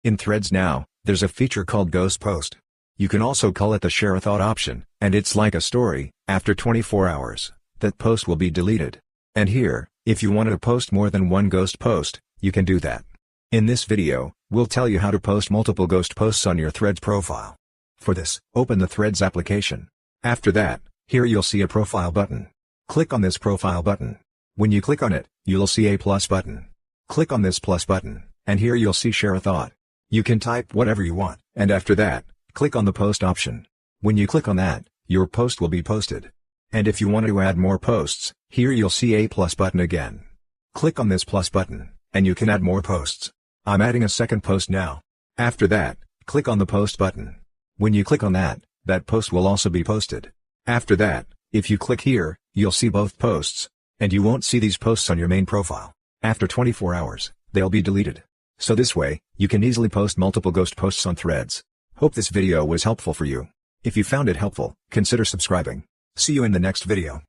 In Threads now, there's a feature called Ghost Post. You can also call it the Share a Thought option, and it's like a story. After 24 hours, that post will be deleted. And here, if you want to post more than one ghost post, you can do that. In this video, we'll tell you how to post multiple ghost posts on your Threads profile. For this, open the Threads application. After that, here you'll see a profile button. Click on this profile button. When you click on it, you'll see a plus button. Click on this plus button, and here you'll see Share a Thought. You can type whatever you want, and after that, click on the post option. When you click on that, your post will be posted. And if you want to add more posts, here you'll see a plus button again. Click on this plus button, and you can add more posts. I'm adding a second post now. After that, click on the post button. When you click on that, that post will also be posted. After that, if you click here, you'll see both posts. And you won't see these posts on your main profile. After 24 hours, they'll be deleted. So this way, you can easily post multiple ghost posts on Threads. Hope this video was helpful for you. If you found it helpful, consider subscribing. See you in the next video.